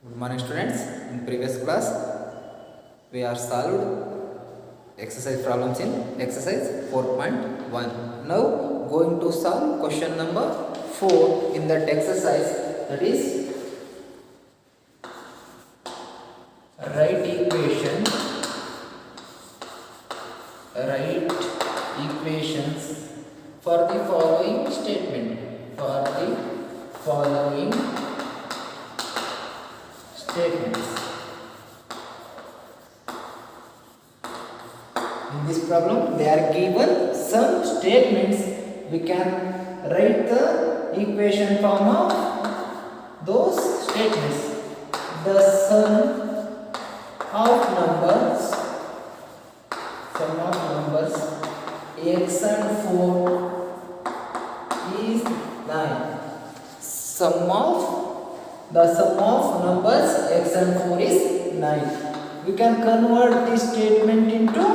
Good morning students. In previous class we are solved exercise problems in exercise 4.1. Now going to solve question number 4 in that exercise, that is write equations for the following statement. In this problem, they are given some statements. We can write the equation form of those statements. The sum of numbers x and 4 is 9. The sum of numbers x and 4 is 9. We can convert this statement into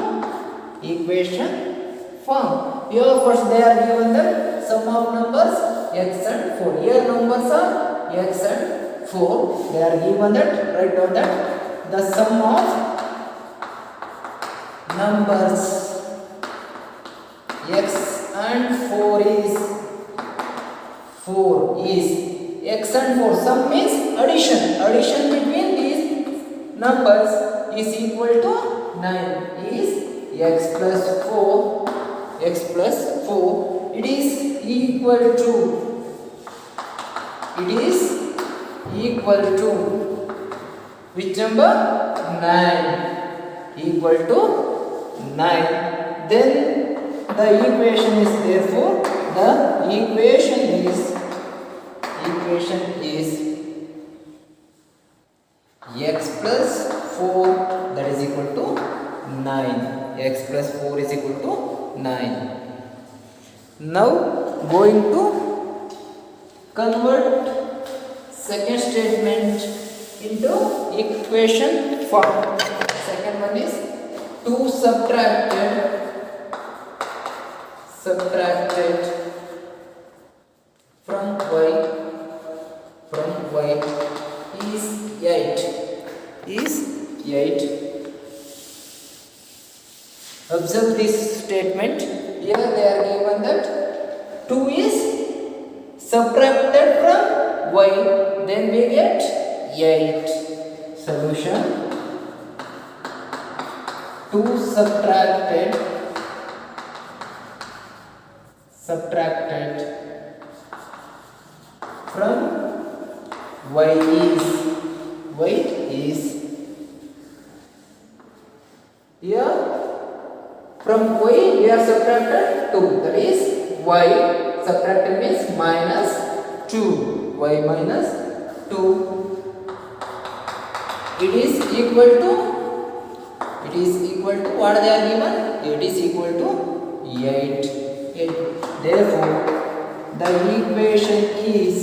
equation form. Here first they are given the sum of numbers x and 4. Here numbers are x and 4. They are given that, write down that the sum of numbers x and 4 is x and 4. Sum means addition between these numbers is equal to 9, is x plus 4. It is equal to which number? 9. Equal to 9. Then the equation is, therefore the equation is x plus 4, that is equal to 9. X plus 4 is equal to 9. Now going to convert second statement into equation form. Second one is 2 subtracted from y is 8. Observe this statement. Here they are given that 2 is subtracted from y, then we get 8. Solution: 2 subtracted from y is here. From y we are subtracted 2, that is y subtracted means minus 2. Y minus 2. It is equal to what they are given? It is equal to 8. Therefore the equation is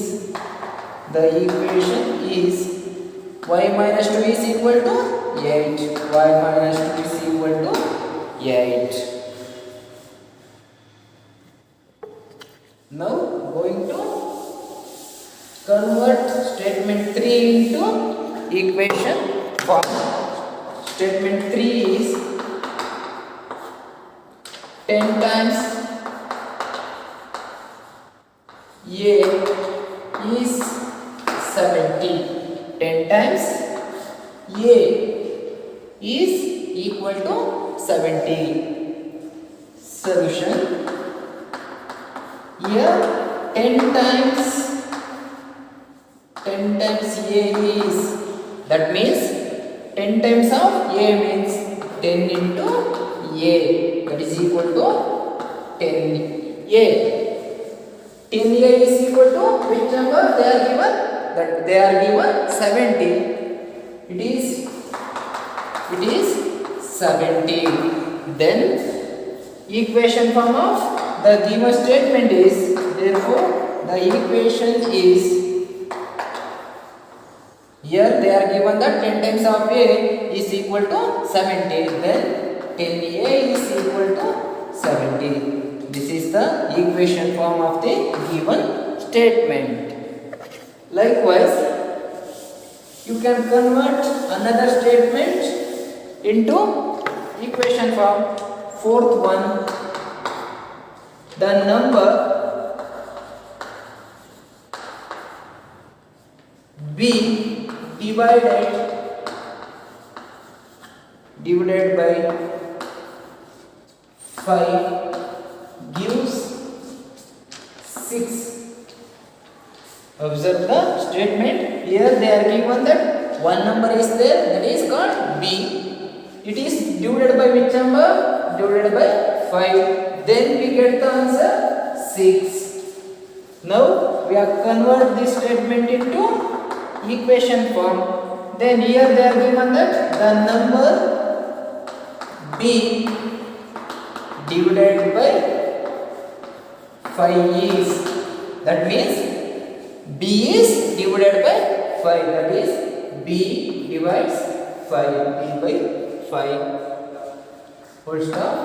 y minus 2 is equal to 8. Y minus 2 is equal to 8. Now going to convert statement 3 into equation form. Statement 3 is 10 times a is 70. 10 times a is equal to 70. Solution: here 10 times a is, that means 10 times of a means 10 into a, that is equal to 10a. 10a is equal to which number they are given? That they are given 70. It is 70. Then equation form of the given statement is, therefore the equation is, here they are given that 10 times of a is equal to 70. Then 10a is equal to 70. This is the equation form of the given statement. Likewise, You can convert another statement into equation form. Fourth one, the number b divided by 5 gives 6. Observe the statement. Here they are given that one number is there, that is called b. It is divided by which number? Divided by 5. Then we get the answer 6. Now we have convert this statement into equation form. Then here they are given that the number b divided by 5 is, that means b is divided by 5, that is b divides 5, b by 5, full stop.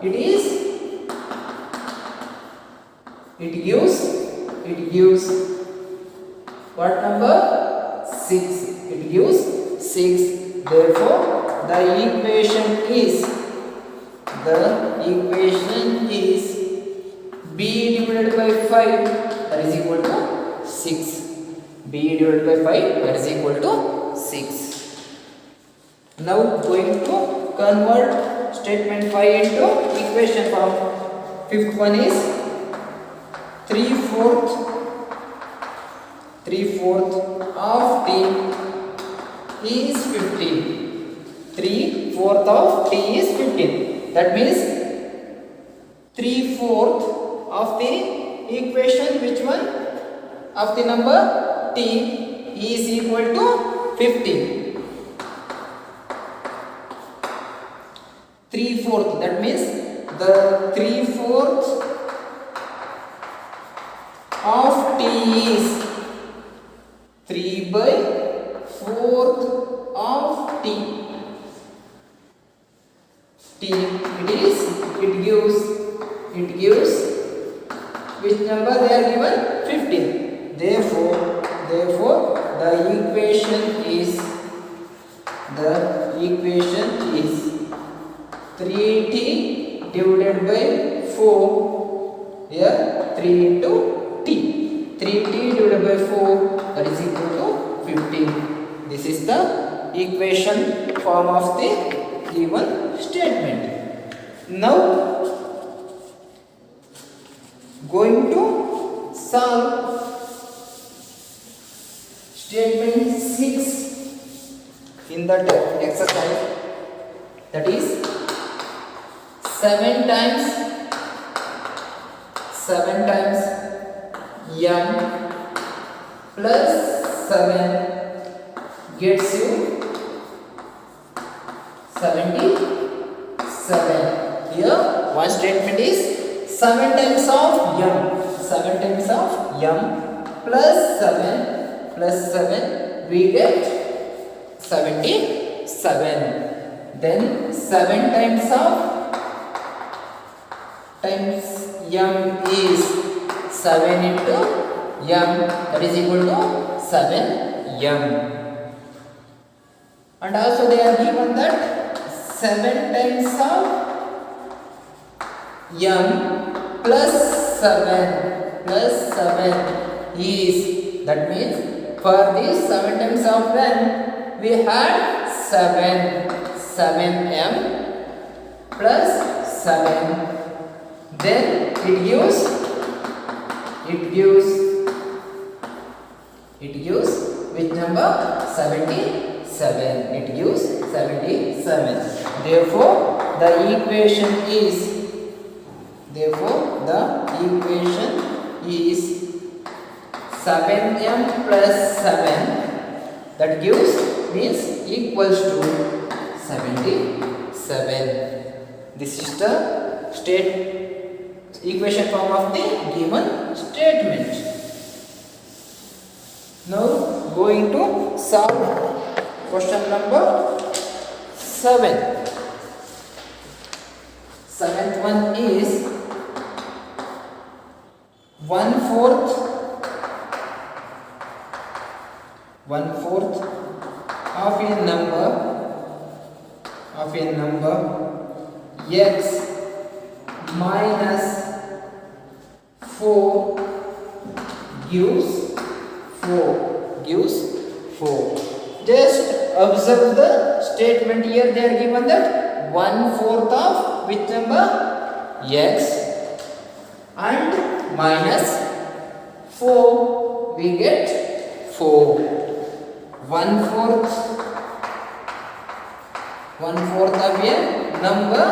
It gives what number? 6. It gives 6. Therefore the equation is b divided by 5, that is equal to 6. b divided by 5, that is equal to 6. Now going to convert statement 5 into equation form. Fifth one is 3/4 of t is 15. 3/4 of t is 15. That means 3/4 of the equation, which one? Of the number t is equal to 15. 3/4, that means the 3/4 of t is 3/4 of t. It gives which number they are given? 15. Therefore the equation is 3t divided by 4. Here 3 into t. 3t divided by 4, that is equal to 15. This is the equation form of the given statement. Now going to solve statement 6 in the exercise, that is 7 times m plus 7 gets you 77. Here one statement is 7 times of m plus 7 we get 77. Then 7 times m is 7 into m, that is equal to 7m. And also they are given that 7 times of m plus 7 is, that means for this 7 times of n we had 7m plus 7. Then it gives which number? 77. It gives 77. Therefore the equation is 7m plus 7, that gives means equals to 77. This is the equation form of the given statement. Now going to solve question number 7. Seventh one is 1/4 of a number x minus 4 gives 4. Just observe the statement here. They are given that 1/4 of which number? X and minus 4, we get 4. 1/4 of a number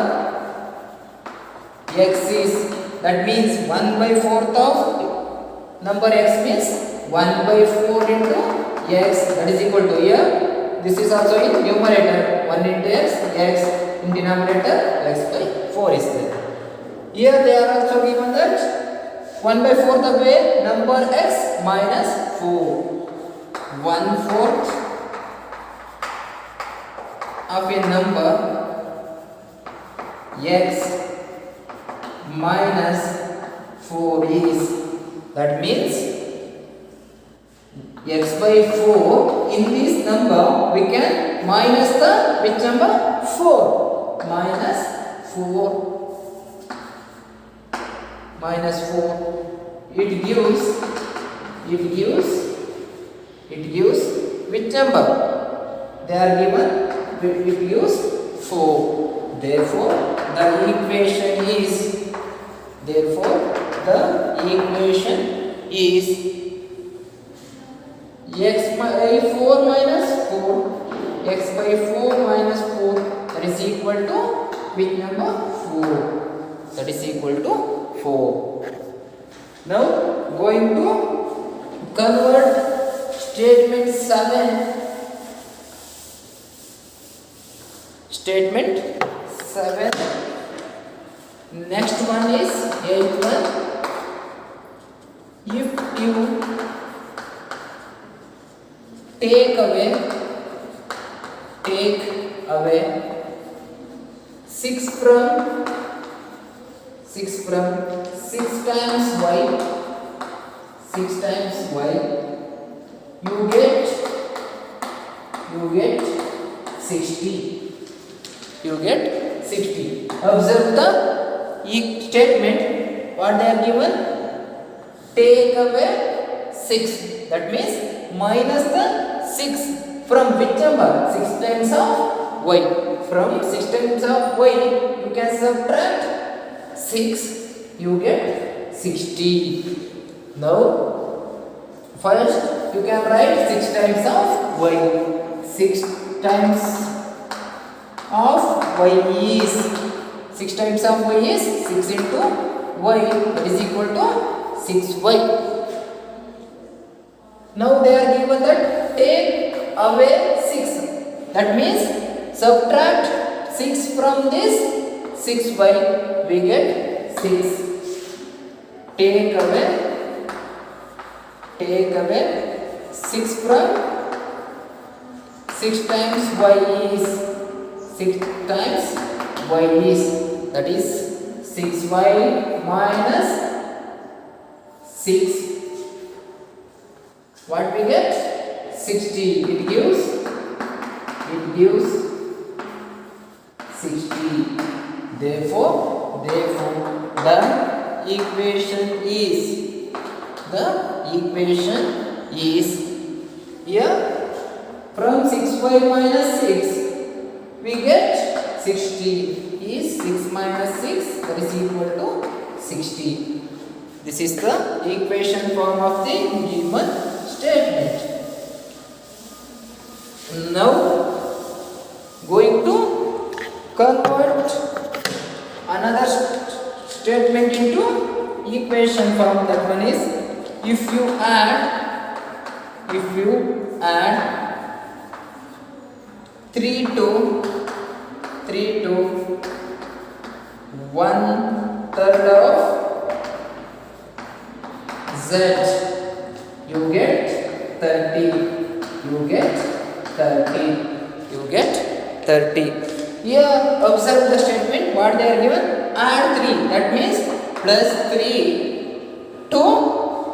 x is, that means 1/4 of number x means 1/4 into x, that is equal to, here this is also in numerator, 1 into x in denominator, x by 4 is there. Here they are also given that 1/4 of a number x minus 4. 1/4 of a number x minus 4 is, that means x by 4. In this number we can minus the which number? 4. Minus 4. It gives which number? They are given, it gives 4. Therefore the equation is x by 4 minus 4, that is equal to which number? 4. That is equal to 4. Now going to convert statement 7. Statement 7. Next one is 8th one. If you take away 6 from 6 times y, you get 60. Observe the statement. What they are given? Take away 6. That means minus the 6 from which number? 6 times of y. From 6 times of y, you can subtract 6. You get 60. Now, first you can write 6 times of y. 6 times of y is 6 times of y is 6 into y, that is equal to 6y. Now they are given that take away 6. That means subtract 6 from this 6y, we get 6. Take away 6 from 6 times y is 6 times y is, that is 6y minus 6. What we get? 60. It gives 60. Therefore the equation is here from 6y minus 6 we get 60 is 6 minus 6, that is equal to 60. This is the equation form of the given statement. Now going to convert another statement into equation form. That one is, if you add 3 to 1/3 of z, you get 30. Here observe the statement. What they are given? Add 3. That means plus 3 to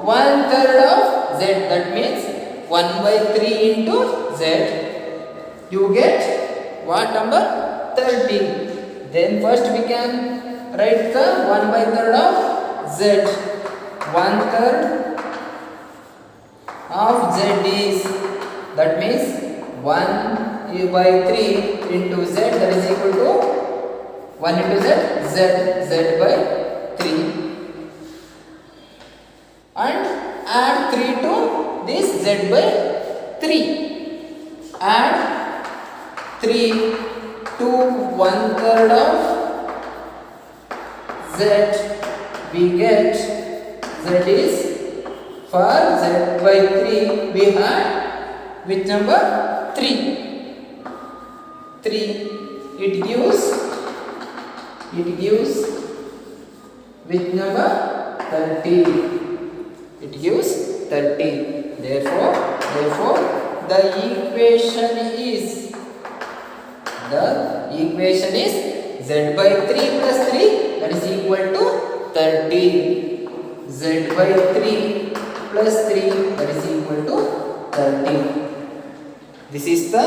1/3 of z. That means 1/3 into z. you get what number? 30. Then first we can write the 1/3 of z. 1/3 of z is, that means 1/3 into z, that is equal to 1 into z by 3, and add 3 to this z by 3. Add 3 to 1/3 of z, we get z is, for z by 3 we had which number? 3. It gives which number? 30. It gives 30. Therefore the equation is z by 3 plus 3, that is equal to 30. Z by 3 plus 3, that is equal to 30. This is the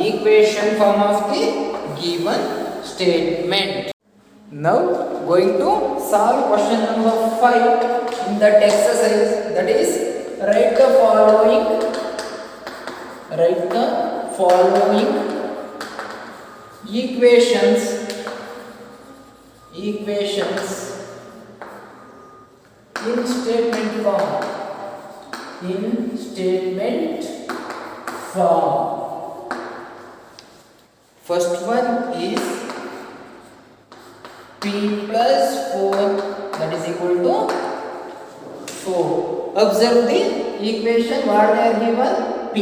equation form of the given statement. Now going to solve question number 5 in that exercise, that is write the following equations in statement form. First one is p plus 4, that is equal to 4. Observe the equation, what they are given? P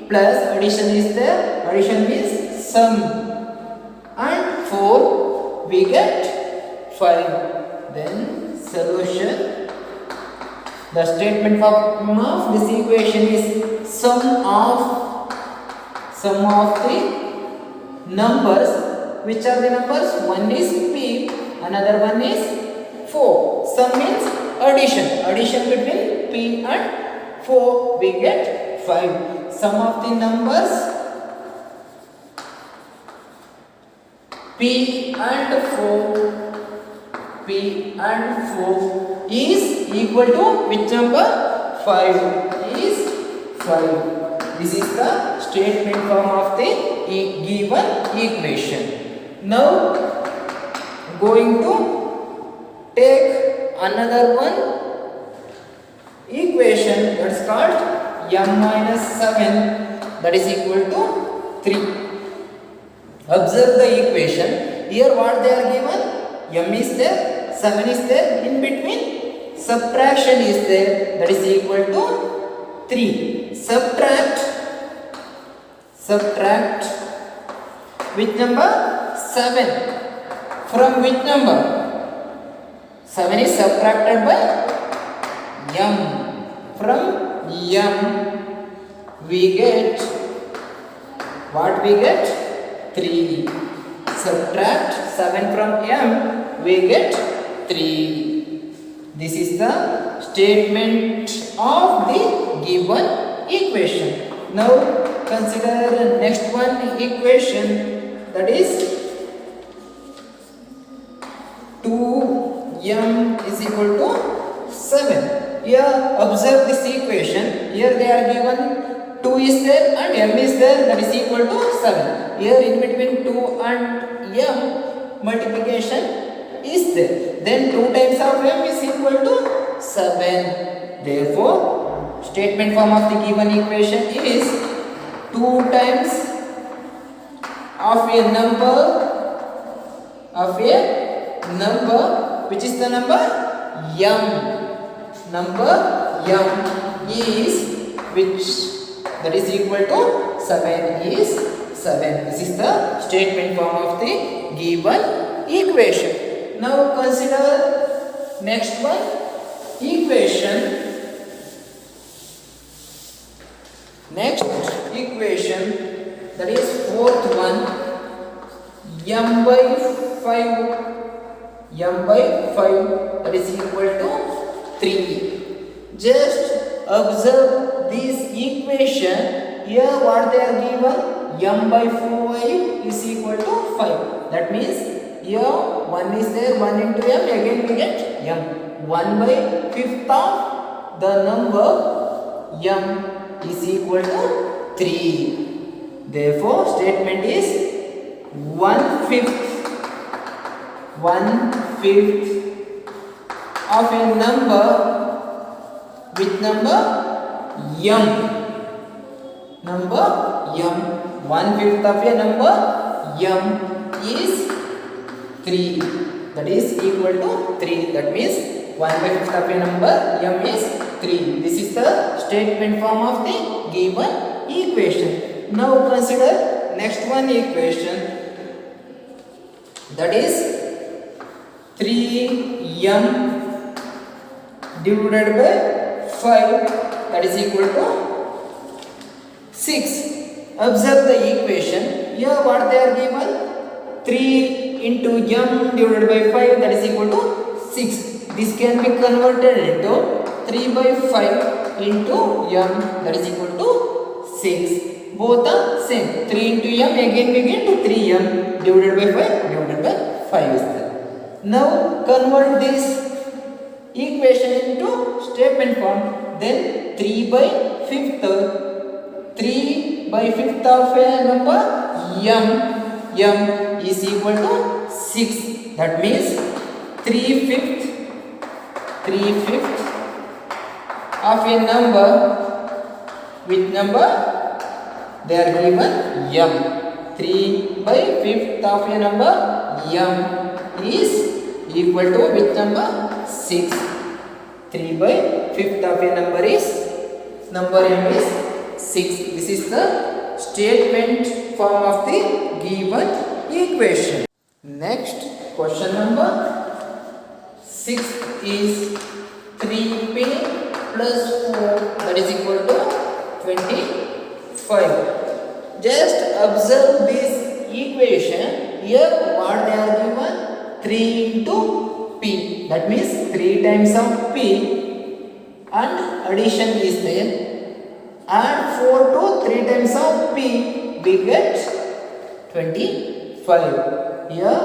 plus addition is there, addition means sum, and 4 we get 5. Then solution, the statement form of this equation is sum of the numbers. Which are the numbers? One is p, another one is 4. Sum means addition between p and 4, we get 5. Sum of the numbers p and 4 is equal to which number? 5. Is 5. This is the statement form of the given equation. Now going to take another one equation, that's called m minus 7, that is equal to 3. Observe the equation. Here what they are given? M is there, 7 is there, in between subtraction is there, that is equal to 3. Subtract which number? 7 from which number? 7 is subtracted by m. From m we get what? We get 3. Subtract 7 from m, we get 3. This is the statement of the given equation. Now consider next one equation, that is 2m is equal to 7. Here observe this equation. Here they are given 2 is there and m is there, that is equal to 7. Here in between 2 and m multiplication is there. Then 2 times of m is equal to 7. Therefore statement form of the given equation is 2 times of a number, which is the number m. Number m is which, that is equal to 7 is 7. This is the statement form of the given equation. Now consider next one equation. Next equation, that is fourth one, m by 5, that is equal to 3. Just observe this equation. Here what they are given? m by 5 is equal to 5. That means here 1 is there, 1 into m, again we get m. 1 by 5th of the number m is equal to 3. Therefore, statement is 1/5 of a number with number m. Number m. 1/5 of a number m is 3. That is equal to 3. That means 1/5 of a number m is 3. This is the statement form of the given equation. Now consider next one equation, that is 3m divided by 5, that is equal to 6. Observe the equation. Here what they are given? 3 into m divided by 5, that is equal to 6. This can be converted into 3 by 5 into m, that is equal to 6. Both are same. 3 into m, again we get 3m divided by 5 is there. Now convert this equation into statement form. Then 3 by 5th of a number m is equal to 6. That means 3/5 of a number with number they are given m. 3 by 5th of a number m is equal to with number 6. 3 by 5th of a number is number m is 6. This is the statement form of the given equation. Next question number 6 is 3p plus 4, that is equal to 25. Just observe this equation. Here what they are given? 3 into p, that means 3 times of p, and addition is there. Add 4 to 3 times of p, we get 25. Here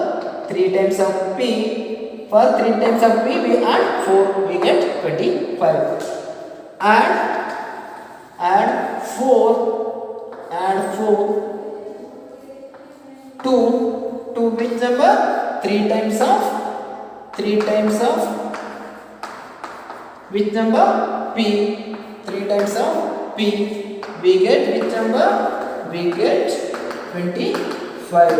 3 times of p, for 3 times of p we add 4, we get 25. Add 4 to which number? 3 times of which number? P. 3 times of p, we get which number? We get 25.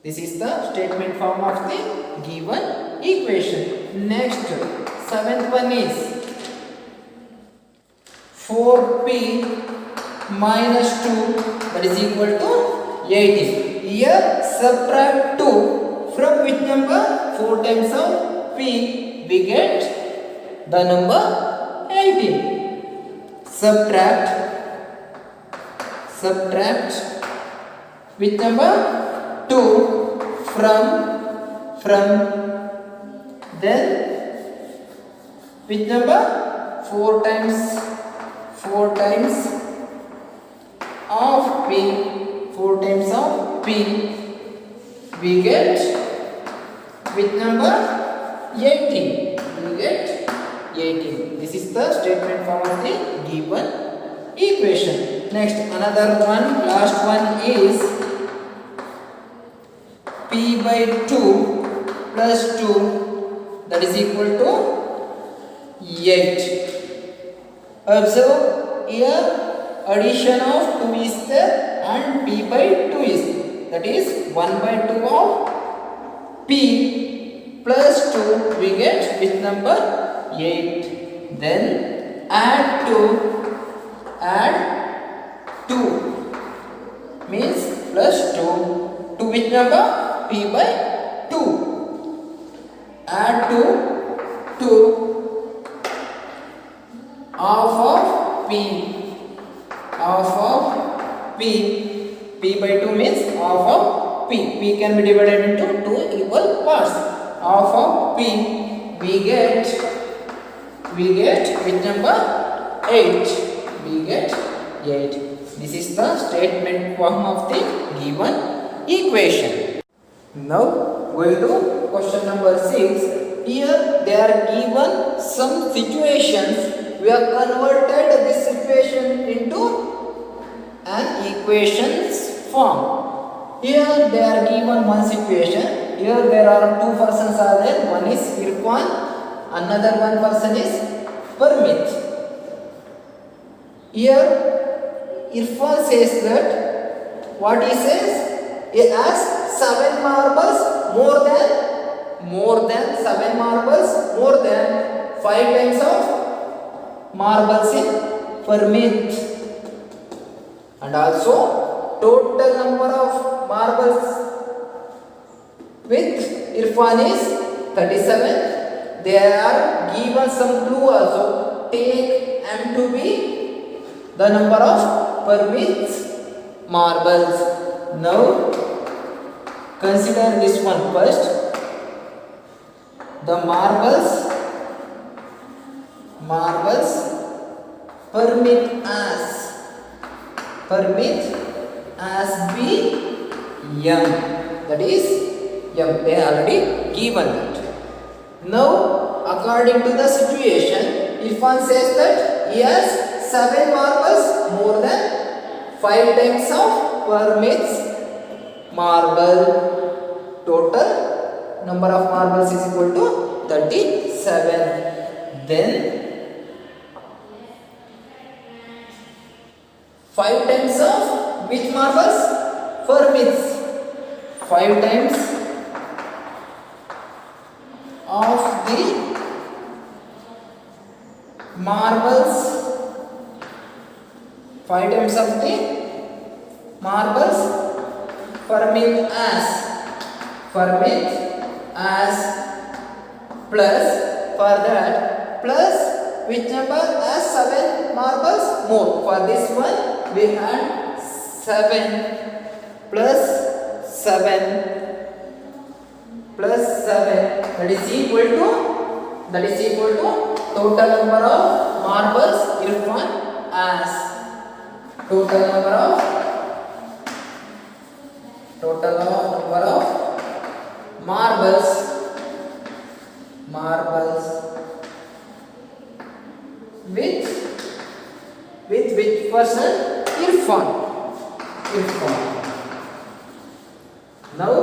This is the statement form of the given equation. Next, 7th one is 4p minus 2, that is equal to 18. Here subtract 2 from which number? 4 times of p, we get the number 18. Subtract which number? 2 from then which number? 4 times of p, 4 times of p, we get which number? 18. We get 18. This is the statement form of the given equation. Next, another one, last one is p by 2 plus 2, that is equal to 8. Observe here addition of 2 is there and p by 2 is there. That is 1 by 2 of p plus 2, we get which number? 8. Then add 2 means plus 2 to which number? P by 2. Add 2 half of p. P by 2 means half of p. P can be divided into 2 equal parts. Half of p, we get which number? 8. We get 8. This is the statement form of the given equation. Now going to question number 6. Here they are given some situations. We have converted this situation into an equations form. Here they are given one situation. Here there are two persons are there. One is Irfan, another one person is Parmit. Here Irfan says that, what he says, he has 7 marbles more than 7 marbles more than 5 times of marbles in Parmit, and also total number of marbles with Irfan is 37. They are given some clue also. Take M to be the number of Parmit's marbles. Now consider this one first. The marbles Parmit as be M. That is M. They are already given that. Now according to the situation, Irfan says that he has 7 marbles more than 5 times of Parmit's marble. Total number of marbles is equal to 37. Then 5 times of which marbles? Parmit's. 5 times of the marbles. 5 times of the marbles Parmit as plus, for that, plus which number as 7 marbles more. For this one we had 7 plus 7 that is equal to total number of marbles Irfan as. Total number of marbles with which person? Irfan. Now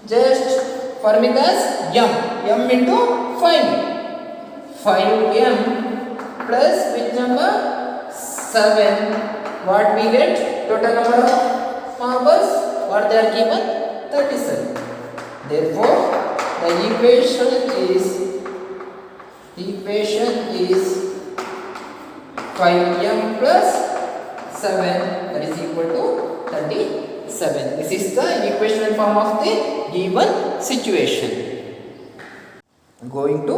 just forming as M into 5M plus which number? 7. What we get? Total number of marbles, what they are given? 37. Therefore the equation is 5M plus 7, that is equal to 37. This is the equation form of the given situation. Going to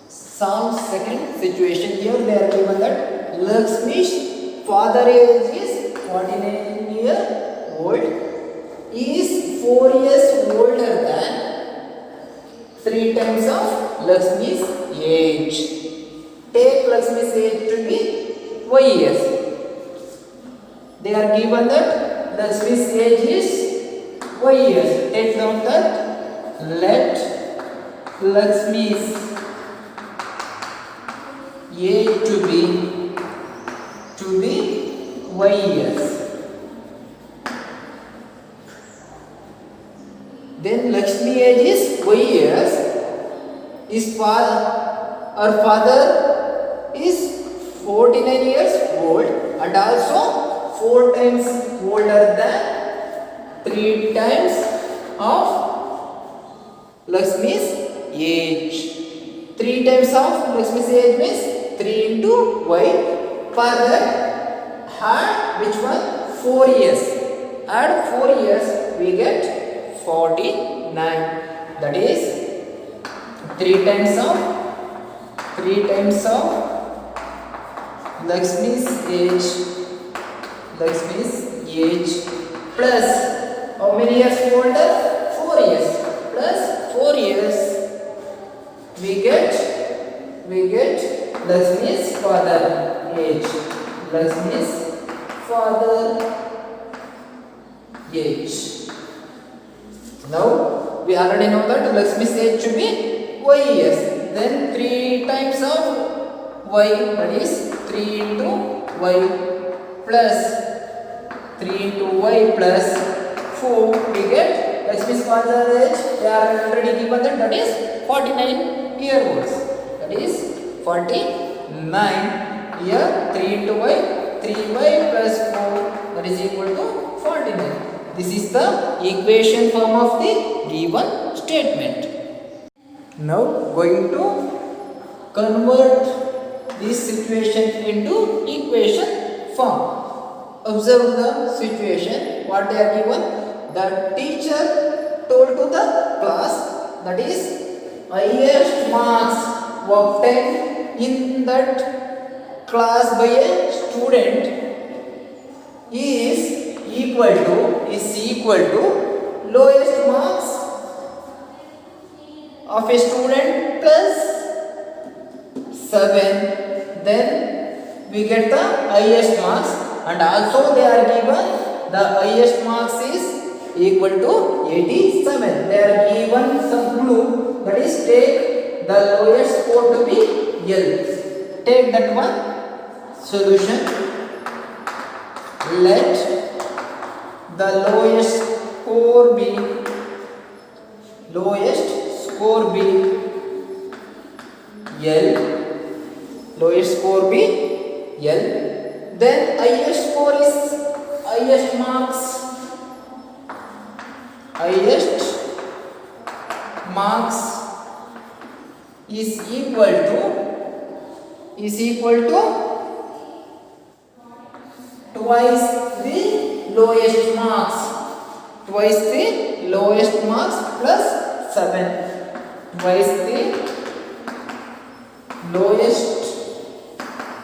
solve second situation. Here they are given that Lakshmi's father age is 49 years old. He is 4 years older than 3 times of Lakshmi's age. Take Lakshmi's age to be Y years. They are given that Lakshmi's age is Y years. Take down that. Let Lakshmi's age to be Y years. Then Lakshmi age is Y years. Her father is 49 years old and also 4 times older than 3 times of Lakshmi's age. 3 times of Lakshmi's age means 3 into Y. For that, add which one? 4 years. Add 4 years, we get 49. That is 3 times of Lakshmi's age plus how many years older? 4 years. Plus 4 years, we get Lakshmi's father age. Lakshmi's father age. Now we already know that Lakshmi's age should be y years. Then 3 times of y, that is 3 into y plus 3 into y plus 4, we get Lakshmi's father age. They are already given that is 49 year olds. That is 49 year 3 into y, 3y plus 4, that is equal to 49. This is the equation form of the given statement. Now going to convert this situation into equation form. Observe the situation. What they are given? The teacher told to the class, that is highest marks obtained in that class by a student is equal to lowest marks of a student plus 7. Then we get the highest marks, and also they are given the highest marks is equal to 87. They are given some clue, that is take the lowest score to be L. Take that one. Solution. Let the lowest score be L. Lowest score be L. Then highest score is highest marks is equal to twice the lowest marks. Twice the lowest marks plus 7. Twice the lowest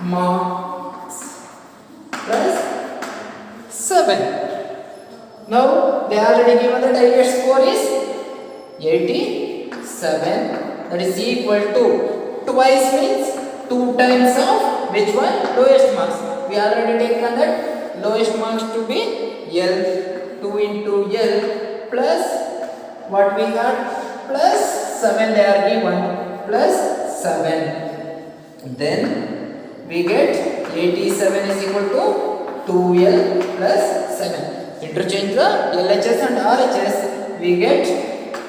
marks plus 7. Now they already given that highest score is 87. That is equal to twice means 2 times of which one? Lowest marks. We already taken that lowest marks to be L. 2 into L plus what we got? Plus 7 they are given. Plus 7. Then we get 87 is equal to 2L plus 7. Interchange the LHS and RHS. We get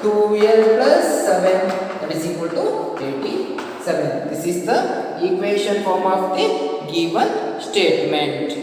2L plus 7, that is equal to 87. This is the equation form of the given statement.